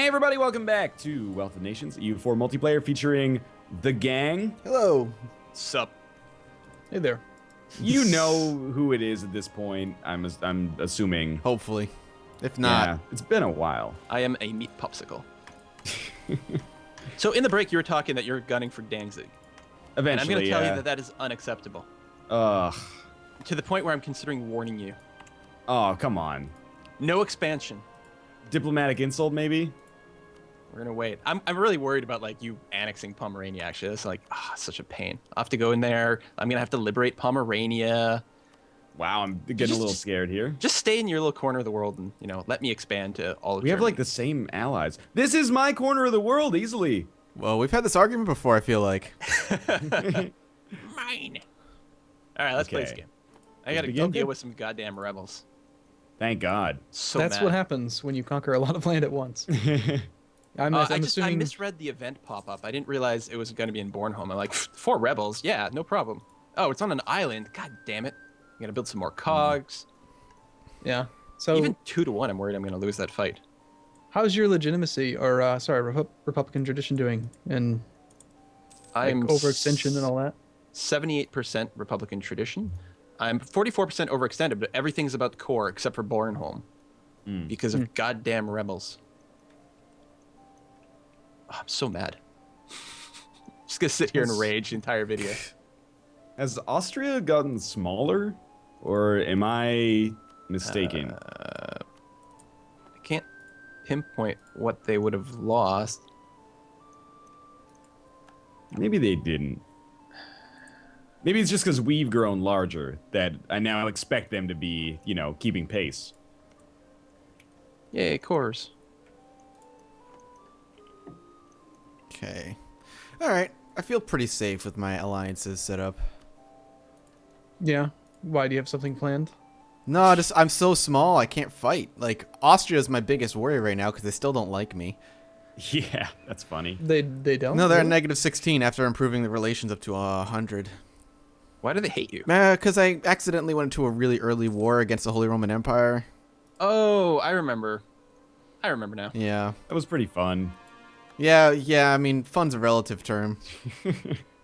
Hey everybody, welcome back to Wealth of Nations, EU4 multiplayer featuring the gang. Hello. Sup? Hey there. You know who it is at this point, I'm assuming. Hopefully. If not. Yeah, it's been a while. I am a meat popsicle. So in the break, you were talking that you're gunning for Danzig. Eventually, and I'm going to tell yeah. you that that is unacceptable. Ugh. To the point where I'm considering warning you. Oh, come on. No expansion. Diplomatic insult, maybe? We're going to wait. I'm really worried about, like, you annexing Pomerania, actually. That's, like, such a pain. I'll have to go in there. I'm going to have to liberate Pomerania. Wow, I'm getting a little scared here. Just stay in your little corner of the world and, you know, let me expand to all of We have, Germany. like, the same allies. This is my corner of the world, easily. Well, we've had this argument before, I feel like. Mine. All right, let's play this Okay. game. I got to begin. deal with some goddamn rebels. Thank God. So That's mad. what happens when you conquer a lot of land at once. I'm I assuming. misread the event pop-up. I didn't realize it was going to be in Bornholm. I'm like, 4 rebels? Yeah, no problem. Oh, it's on an island. God damn it. I'm going to build some more cogs. Yeah. So, Even 2 to 1, I'm worried I'm going to lose that fight. how's your legitimacy, or Republican tradition doing, and I'm overextension and all that? 78% Republican tradition. I'm 44% overextended, but everything's about the core except for Bornholm because of goddamn rebels. Oh, I'm so mad. Just going to sit here and rage the entire video. Has Austria gotten smaller? Or am I mistaken? I can't pinpoint what they would have lost. Maybe they didn't. Maybe it's just because we've grown larger that I now expect them to be, you know, keeping pace. Yay, cores. Okay. Alright. I feel pretty safe with my alliances set up. Yeah. Why, do you have something planned? No, I'm so small, I can't fight. Like, Austria is my biggest worry right now because they still don't like me. Yeah, that's funny. They don't? No, they're at really? negative 16 after improving the relations up to 100. Why do they hate you? Because I accidentally went into a really early war against the Holy Roman Empire. Oh, I remember. I remember now. Yeah. That was pretty fun. Yeah, I mean, fun's a relative term.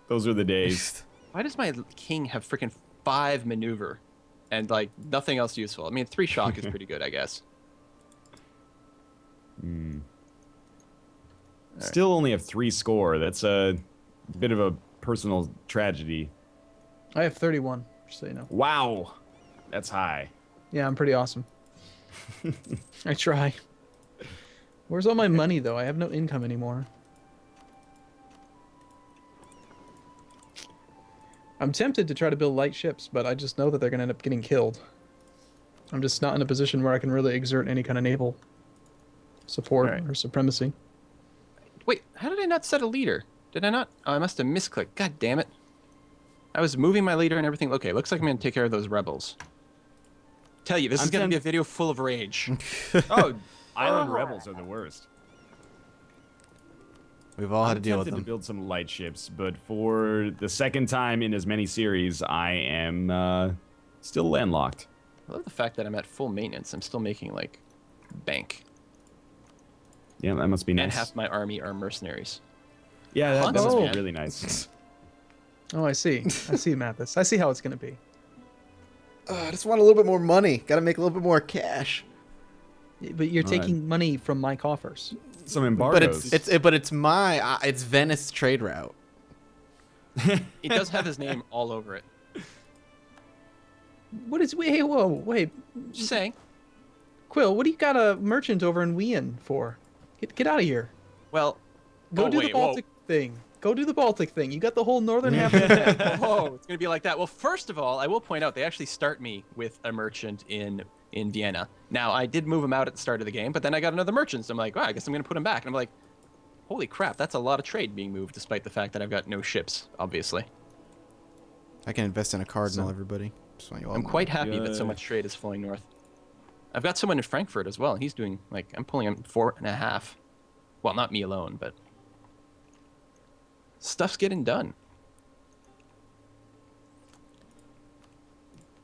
Those are the days. Why does my king have freaking 5 maneuver and, like, nothing else useful? I mean, 3 shock is pretty good, I guess. Still only have 3 score. That's a bit of a personal tragedy. I have 31, just so you know. Wow. That's high. Yeah, I'm pretty awesome. I try. Where's all my money, though? I have no income anymore. I'm tempted to try to build light ships, but I just know that they're going to end up getting killed. I'm just not in a position where I can really exert any kind of naval support Alright. or supremacy. Wait, how did I not set a leader? Did I not? Oh, I must have misclicked. God damn it. I was moving my leader and everything. Okay, looks like I'm going to take care of those rebels. Tell you, this is going to be a video full of rage. Oh, island rebels are the worst. We've all had to I'm deal with tempted them. to build some light ships, but for the second time in as many series, I am still landlocked. I love the fact that I'm at full maintenance. I'm still making, like, bank. Yeah, that must be nice. And half my army are mercenaries. Yeah, that must Oh. be really nice. Oh, I see. I see, Mathis. I see how it's going to be. I just want a little bit more money. Got to make a little bit more cash. But you're Alright. taking money from my coffers. Some But embargoes. it's Venice trade route. It does have his name all over it. What is... Wait, whoa, wait. Just saying. Quill, what do you got a merchant over in Wien for? Get out of here. Well, Go do the wait, whoa. Baltic thing. Go do the Baltic thing. You got the whole northern half of the Whoa, it's going to be like that. Well, first of all, I will point out they actually start me with a merchant in Vienna. Now, I did move him out at the start of the game, but then I got another merchant, so I'm like, well, I guess I'm going to put him back. And I'm like, holy crap, that's a lot of trade being moved, despite the fact that I've got no ships, obviously. I can invest in a cardinal, everybody. Just want you all I'm to know. quite happy that so Good. much trade is flowing north. I've got someone in Frankfurt as well, and he's doing, like, I'm pulling him 4.5. Well, not me alone, but stuff's getting done.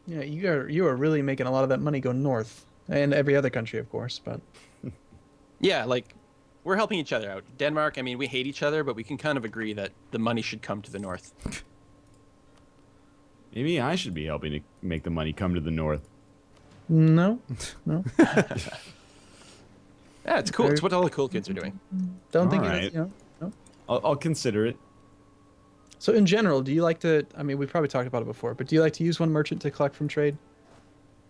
Yeah, you are really making a lot of that money go north, and every other country, of course. But Yeah, like we're helping each other out. Denmark, I mean, we hate each other, but we can kind of agree that the money should come to the north. Maybe I should be helping to make the money come to the north. No, no. Yeah, it's cool. It's what all the cool kids are doing. Don't think Alright. it's, you know. No. I'll consider it. So in general, do you like to? I mean, we probably talked about it before, but do you like to use one merchant to collect from trade,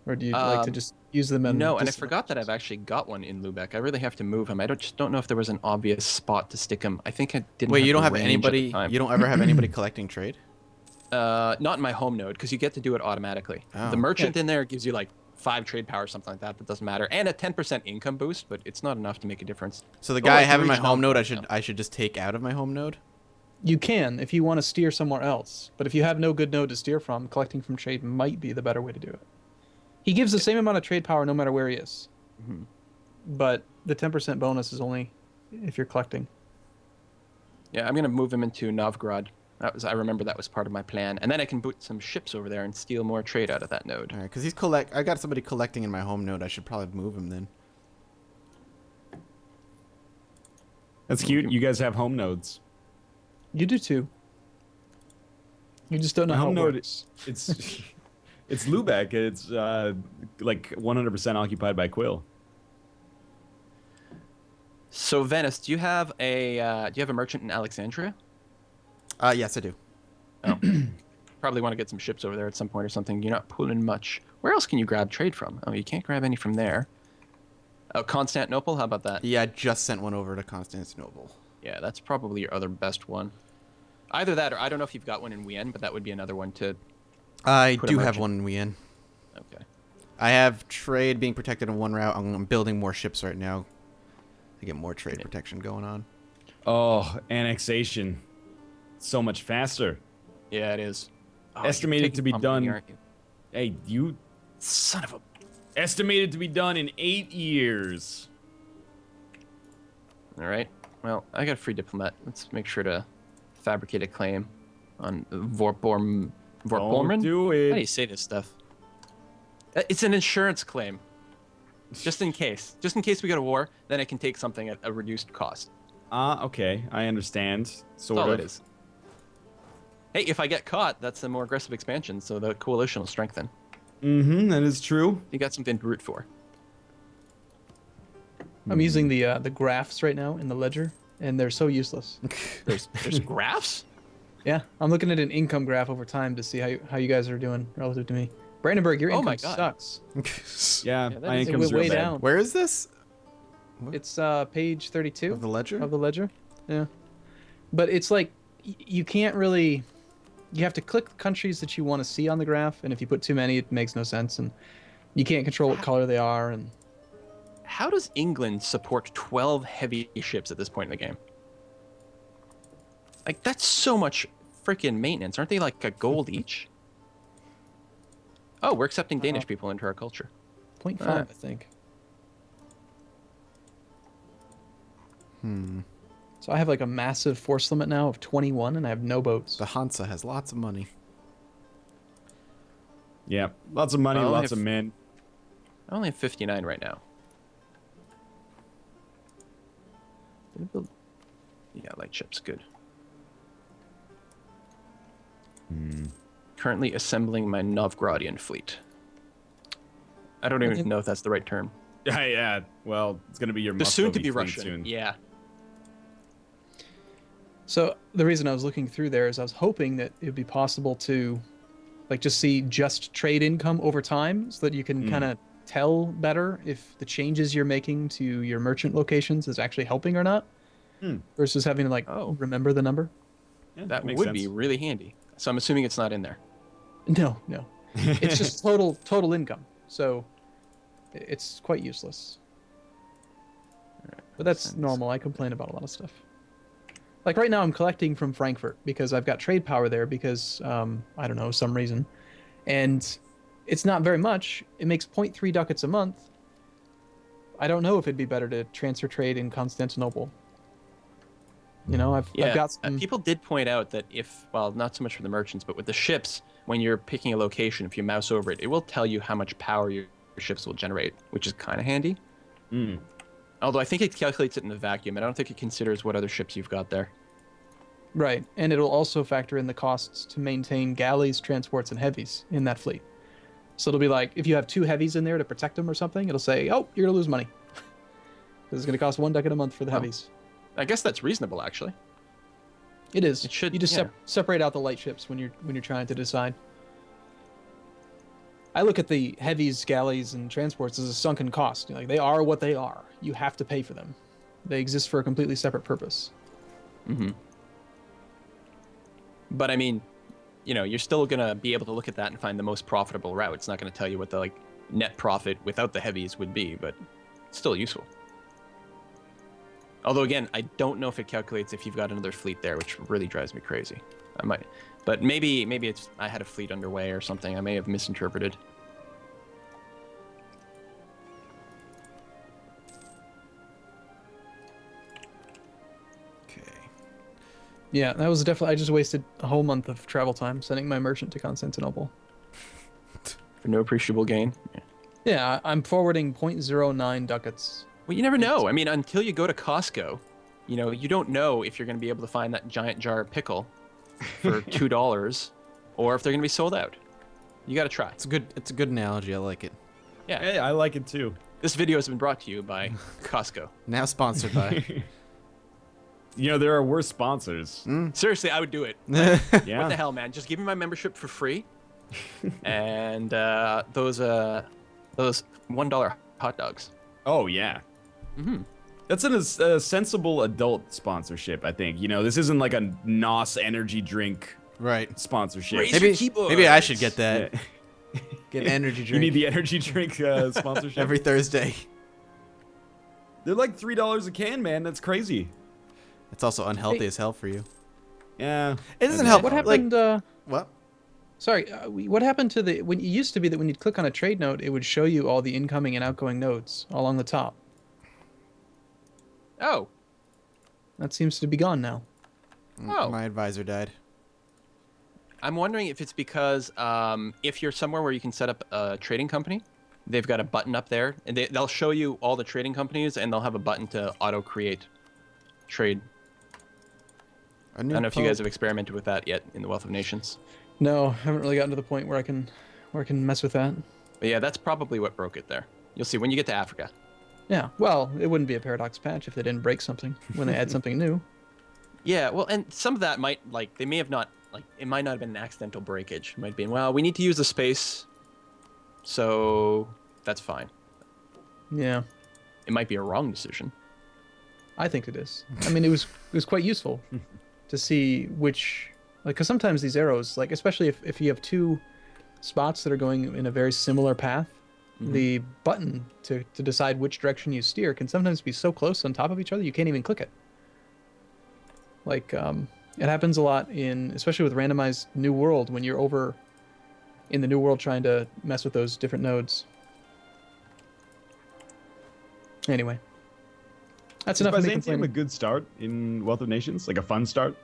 or do you like to just use them? And No, and I just- forgot that I've actually got one in Lubeck. I really have to move him. I just don't know if there was an obvious spot to stick him. I think I didn't. Wait, you the don't have range at the anybody? time. You don't ever have anybody collecting trade? Not in my home node, because you get to do it automatically. Oh. The merchant in there gives you like 5 trade power, something like that. That doesn't matter, and a 10% income boost, but it's not enough to make a difference. So the Oh, guy I it's have in my regional home node, now. I should just take out of my home node. You can if you want to steer somewhere else, but if you have no good node to steer from, collecting from trade might be the better way to do it. He gives the same amount of trade power no matter where he is, but the 10% bonus is only if you're collecting. Yeah, I'm gonna move him into Novgorod. I remember that was part of my plan, and then I can boot some ships over there and steal more trade out of that node. All right, because I got somebody collecting in my home node. I should probably move him then. That's cute. You guys have home nodes. You do too. You just don't know My how it home node works. It's it's Lubeck. It's like 100% occupied by Quill. So Venice, do you have a merchant in Alexandria? Yes, I do. Oh, probably want to get some ships over there at some point or something. You're not pulling much. Where else can you grab trade from? Oh, you can't grab any from there. Oh, Constantinople. How about that? Yeah, I just sent one over to Constantinople. Yeah, that's probably your other best one. Either that, or I don't know if you've got one in Wien, but that would be another one to. I Put a do have merchant. one in Wien. Okay. I have trade being protected in one route. I'm building more ships right now to get more trade protection going on. Oh, annexation. So much faster. Yeah, it is. Oh, Estimated you're to be taking Pompeii, done- aren't you? Hey, you Son of a. estimated to be done in 8 years. All right. Well, I got a free diplomat. Let's make sure to fabricate a claim on Vorpormren. Don't do How do you it. say this stuff? It's an insurance claim. Just in case. Just in case we go to war, then I can take something at a reduced cost. Okay. I understand. That's Sort all of. it is. Hey, if I get caught, that's a more aggressive expansion, so the coalition will strengthen. Mm-hmm. That is true. You got something to root for. I'm using the graphs right now in the ledger, and they're so useless. There's graphs? Yeah, I'm looking at an income graph over time to see how you guys are doing relative to me. Brandenburg, your Oh income my God. sucks. Yeah, that my is- income's It went real way bad. down. Where is this? It's page 32 Of the ledger? of the ledger. Yeah, but it's like you can't really. You have to click the countries that you want to see on the graph, and if you put too many, it makes no sense, and you can't control what color they are. And How does England support 12 heavy ships at this point in the game? Like, that's so much freaking maintenance. Aren't they like a gold each? Oh, we're accepting Danish people into our culture. 0.5, Ah. I think. So I have like a massive force limit now of 21, and I have no boats. The Hansa has lots of money. Yeah, lots of money, I only lots of have- men. I only have 59 right now. Did I build... Yeah, light ships, good. Currently assembling my Novgorodian fleet. I don't even know if that's the right term. Yeah. Well, it's gonna be your The soon-to-be Muscovy fleet Russian. soon. Yeah. So the reason I was looking through there is I was hoping that it would be possible to, like, just see just trade income over time, so that you can kind of tell better if the changes you're making to your merchant locations is actually helping or not, versus having to like remember the number. Yeah, That makes would sense. be really handy. So I'm assuming it's not in there. No, it's just total income. So it's quite useless. But that's normal. I complain about a lot of stuff. Like right now, I'm collecting from Frankfurt because I've got trade power there because, I don't know, some reason. And it's not very much. It makes 0.3 ducats a month. I don't know if it'd be better to transfer trade in Constantinople. You know, I've got some... people did point out that well, not so much for the merchants, but with the ships, when you're picking a location, if you mouse over it, it will tell you how much power your ships will generate, which is kind of handy. Although I think it calculates it in the vacuum. I don't think it considers what other ships you've got there. Right, and it'll also factor in the costs to maintain galleys, transports, and heavies in that fleet. So it'll be like, if you have 2 heavies in there to protect them or something, it'll say, oh, you're going to lose money. Because it's going to cost 1 ducat a month for the heavies. I guess that's reasonable, actually. It is. It should- You just yeah. separate out the light ships when you're trying to decide. I look at the heavies, galleys, and transports as a sunken cost. Like, they are what they are. You have to pay for them. They exist for a completely separate purpose. Mm-hmm. But I mean, you know, you're still gonna be able to look at that and find the most profitable route. It's not gonna tell you what the net profit without the heavies would be, but it's still useful. Although again, I don't know if it calculates if you've got another fleet there, which really drives me crazy. I might, but maybe it's I had a fleet underway or something. I may have misinterpreted. Okay. Yeah, that was definitely. I just wasted a whole month of travel time sending my merchant to Constantinople. For no appreciable gain. Yeah, I'm forwarding 0.09 ducats. Well, you never know. I mean, until you go to Costco, you know, you don't know if you're going to be able to find that giant jar of pickle for $2 or if they're going to be sold out. You got to try. It's a good analogy. I like it. Yeah. Hey, I like it too. This video has been brought to you by Costco. Now sponsored by. You know, there are worse sponsors. Seriously, I would do it. Yeah. What the hell, man? Just give me my membership for free. And those $1 hot dogs. Oh, yeah. Mm-hmm. That's a sensible adult sponsorship, I think. You know, this isn't like a NOS energy drink Right. sponsorship. Raise- Maybe keyboards. maybe I should get that. Yeah. Get an energy You drink need the energy drink sponsorship. every Thursday. They're like $3 a can, man. That's crazy. It's also unhealthy as hell for you. Yeah. It doesn't Yeah. help. What like- happened? What? Sorry, what happened to the when it used to be that when you'd click on a trade node, it would show you all the incoming and outgoing nodes all on the top. Oh. That seems to be gone now. Oh. My advisor died. I'm wondering if it's because if you're somewhere where you can set up a trading company, they've got a button up there, and they'll show you all the trading companies, and they'll have a button to auto-create trade. I don't know if you guys have experimented with that yet in the Wealth of Nations. No, I haven't really gotten to the point where I can mess with that. But yeah, that's probably what broke it there. You'll see when you get to Africa. Yeah, well, it wouldn't be a paradox patch if they didn't break something when they add something new. Yeah, well, and some of that might, they may have not, it might not have been an accidental breakage. It might have been, well, we need to use the space, so that's fine. Yeah, It might be a wrong decision. I think it is. I mean, it was quite useful to see which, because sometimes these arrows, especially if you have 2 spots that are going in a very similar path, the button to decide which direction you steer can sometimes be so close on top of each other you can't even click it. It happens a lot especially with randomized New World when you're over in the New World trying to mess with those different nodes. Anyway, that's enough of me Byzantium a complaining. good start in Wealth of Nations? Like a fun start?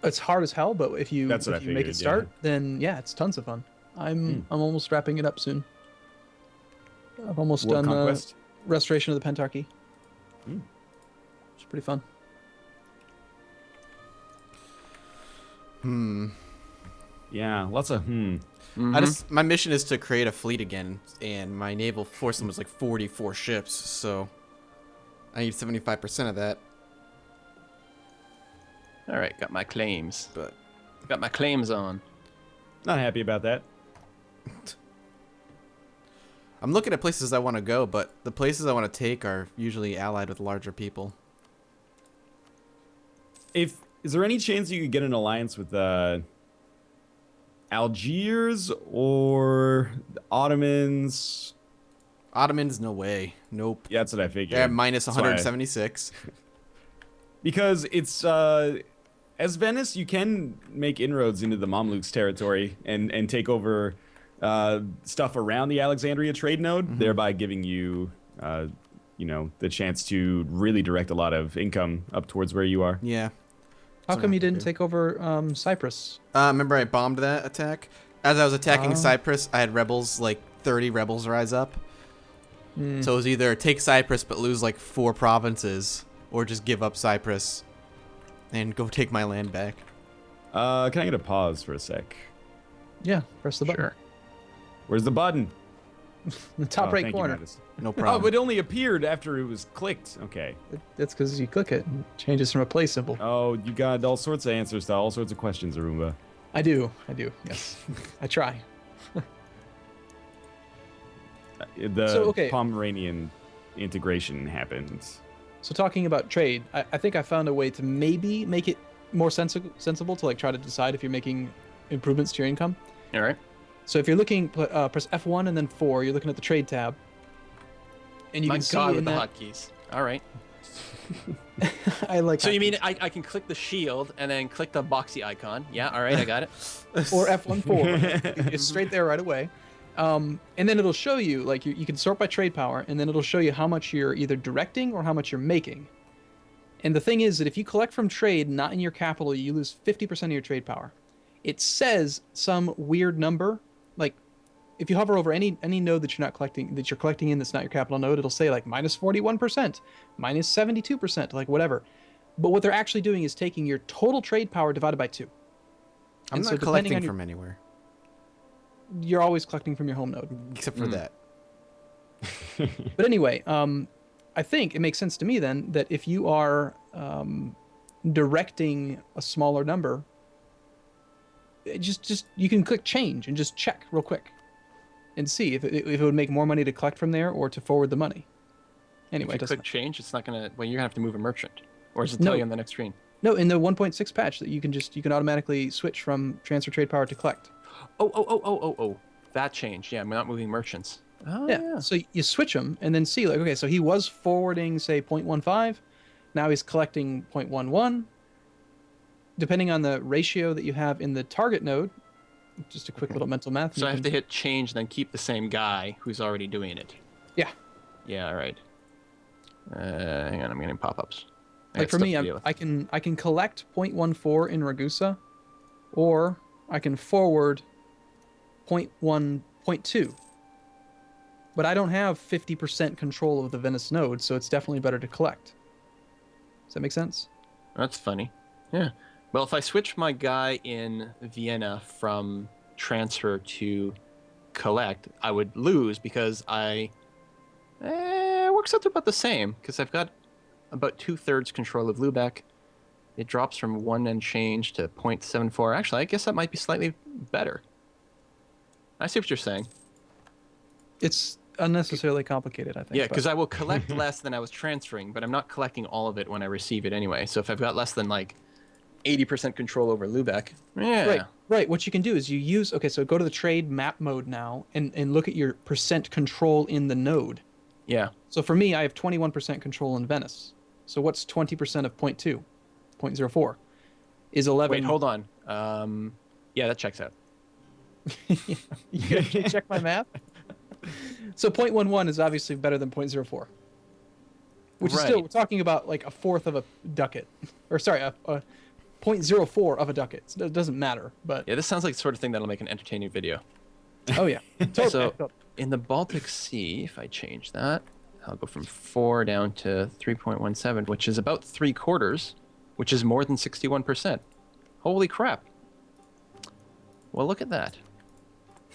It's hard as hell, but if you That's what I make figured, it start, then yeah, it's tons of fun. I'm almost wrapping it up soon. I've almost World done Conquest? Restoration of the Pentarchy. It's pretty fun. Yeah, lots of My mission is to create a fleet again, and my naval force limit is like 44 ships, so I need 75% of that. All right, got my claims. But Got my claims on. Not happy about that. I'm looking at places I want to go, but the places I want to take are usually allied with larger people. Is there any chance you could get an alliance with Algiers or the Ottomans? Ottomans, no way. Nope. Yeah, that's what I figured. They're at minus That's why- 176. Because it's as Venice, you can make inroads into the Mamluks' territory and take over stuff around the Alexandria trade node, thereby giving you, the chance to really direct a lot of income up towards where you are. Yeah. How come you didn't take over Cyprus? Remember I bombed that attack? As I was attacking Oh. Cyprus, I had rebels, like 30 rebels rise up. So it was either take Cyprus but lose like 4 provinces, or just give up Cyprus and go take my land back. Can I get a pause for a sec? Yeah, press the button. Sure. Where's the button? The top right thank you, corner. Mattis. No Oh, problem. it only appeared after it was clicked. Okay. That's because you click it and it changes from a play symbol. Oh, you got all sorts of answers to all sorts of questions, Arumba. I do. Yes. I try. The So, okay. Pomeranian integration happens. So talking about trade, I think I found a way to maybe make it more sensible to like try to decide if you're making improvements to your income. All right. So if you're looking, press F1 and then 4. You're looking at the trade tab, and you My can see God, in with the that. hotkeys. All right. I like. So you mean I can click the shield and then click the boxy icon? Yeah. All right, I got it. or F1 4? It's straight there right away. And then it'll show you like you can sort by trade power, and then it'll show you how much you're either directing or how much you're making. And the thing is that if you collect from trade not in your capital, you lose 50% of your trade power. It says some weird number. Like, if you hover over any node that you're collecting in that's not your capital node, it'll say like minus 41%, minus 72%, like whatever. But what they're actually doing is taking your total trade power divided by 2. I'm And not so depending collecting on your- from anywhere, You're always collecting from your home node. except for that. But anyway, I think it makes sense to me then that if you are directing a smaller number, just you can click change and just check real quick and see if it would make more money to collect from there or to forward the money. Anyway, it If you doesn't click change, it's not gonna. Well, you're gonna have to move a merchant, or does it No. tell you on the next screen? No, in the 1.6 patch that you can automatically switch from transfer trade power to collect. Oh. That changed. Yeah, I'm not moving merchants. Oh Yeah. So you switch them and then see like, okay, so he was forwarding say 0.15, now he's collecting 0.11. Depending on the ratio that you have in the target node, just a quick little mental math. So you I have can- to hit change, then keep the same guy who's already doing it. Yeah. Yeah. All right. Hang on, I'm getting pop-ups. I Like got for stuff me, to deal with. I can collect 0.14 in Ragusa, or I can forward 0.2. But I don't have 50% control of the Venice node, so it's definitely better to collect. Does that make sense? That's funny. Yeah. Well, if I switch my guy in Vienna from transfer to collect, I would lose because it works out to about the same because I've got about 2/3 control of Lubeck. It drops from 1 and change to 0.74. Actually, I guess that might be slightly better. I see what you're saying. It's unnecessarily complicated, I think. Yeah, but- because I will collect less than I was transferring, but I'm not collecting all of it when I receive it anyway. So if I've got less than like 80% control over Lubeck, yeah. Right. What you can do is you use, okay, so go to the trade map mode now and look at your percent control in the node. Yeah. So for me, I have 21% control in Venice. So what's 20% of 0.2? 0.04 is 11. Wait, hold on. Yeah, that checks out. You check my math? So 0.11 is obviously better than 0.04. Which is still, Right. we're talking about like a fourth of a ducat. Or sorry, a 0.04 of a ducat. So it doesn't matter, but Yeah, this sounds like the sort of thing that'll make an entertaining video. oh yeah. Totally. So in the Baltic Sea, if I change that, I'll go from 4 down to 3.17, which is about 3/4, which is more than 61%. Holy crap. Well, look at that.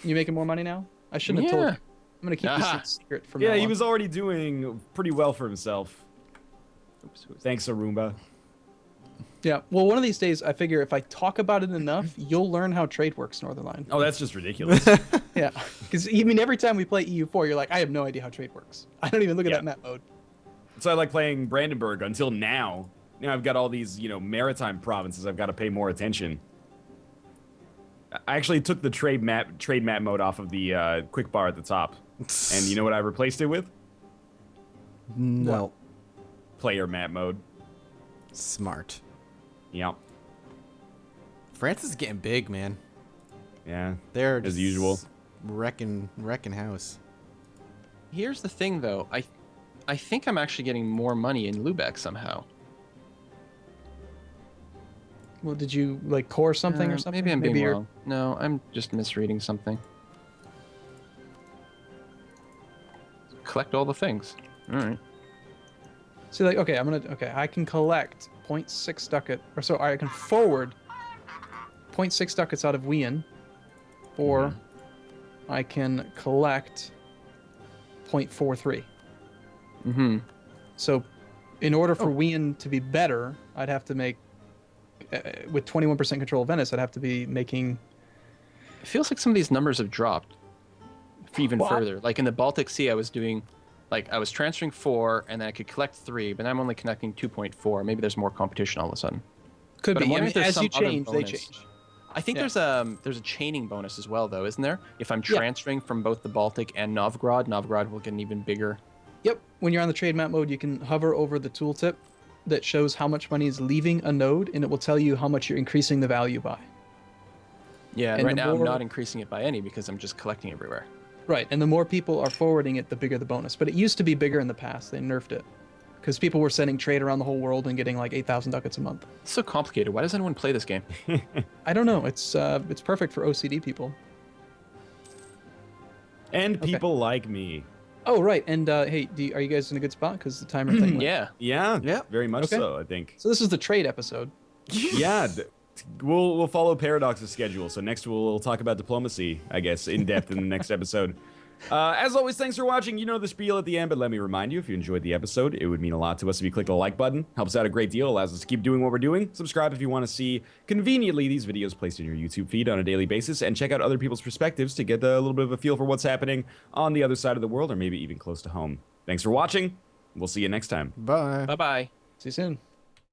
You making more money now? I shouldn't have told you. Yeah. I'm going to keep Aha. this a secret from Yeah, now he on. was already doing pretty well for himself. Oops, who was Thanks, Arumba. Yeah. Well, one of these days, I figure if I talk about it enough, you'll learn how trade works, Northernlion. Oh, that's just ridiculous. Yeah. Because, I mean, every time we play EU4, you're like, I have no idea how trade works. I don't even look at Yeah. that map mode. So I like playing Brandenburg until now. Now I've got all these, maritime provinces I've got to pay more attention. I actually took the trade map mode off of the quick bar at the top. And you know what I replaced it with? No. Player map mode. Smart. Yep. France is getting big, man. Yeah. They're As just usual. wrecking house. Here's the thing, though. I think I'm actually getting more money in Lubeck somehow. Well, did you, like, core something or something? Maybe I'm being you're- wrong. No, I'm just misreading something. collect all the things. All right. See, like, okay, I can collect 0.6 ducat, or so I can forward 0.6 ducats out of Wien, or I can collect 0.43. Mm-hmm. So, in order for Wien to be better, I'd have to make, with 21% control of Venice, I'd have to be making. It feels like some of these numbers have dropped even Well, further. Like in the Baltic Sea, I was transferring 4, and then I could collect 3, but now I'm only connecting 2.4. Maybe there's more competition all of a sudden. Could But I'm be. I wondering mean, if there's as you some other change, they bonus. change. I think Yeah. there's a chaining bonus as well, though, isn't there? If I'm Yeah. transferring from both the Baltic and Novgorod, Novgorod will get an even bigger. Yep. When you're on the trade map mode, you can hover over the tooltip that shows how much money is leaving a node, and it will tell you how much you're increasing the value by. Yeah, And right the now I'm more- not increasing it by any because I'm just collecting everywhere. Right, and the more people are forwarding it, the bigger the bonus. But it used to be bigger in the past. They nerfed it because people were sending trade around the whole world and getting like 8,000 ducats a month. It's so complicated. Why does anyone play this game? I don't know. It's perfect for OCD people. And Okay. people like me. Oh right, and hey, are you guys in a good spot? Because the timer thing. went. Yeah. Yeah, Yeah. very much Okay. so, I think. So this is the trade episode. Yeah, we'll follow Paradox's schedule. So next we'll talk about diplomacy, I guess, in depth in the next episode. As always, thanks for watching. You know the spiel at the end, but let me remind you, if you enjoyed the episode, it would mean a lot to us if you click the like button. Helps out a great deal, allows us to keep doing what we're doing. Subscribe if you want to see, conveniently, these videos placed in your YouTube feed on a daily basis, and check out other people's perspectives to get a little bit of a feel for what's happening on the other side of the world, or maybe even close to home. Thanks for watching. We'll see you next time. Bye. Bye-bye. See you soon.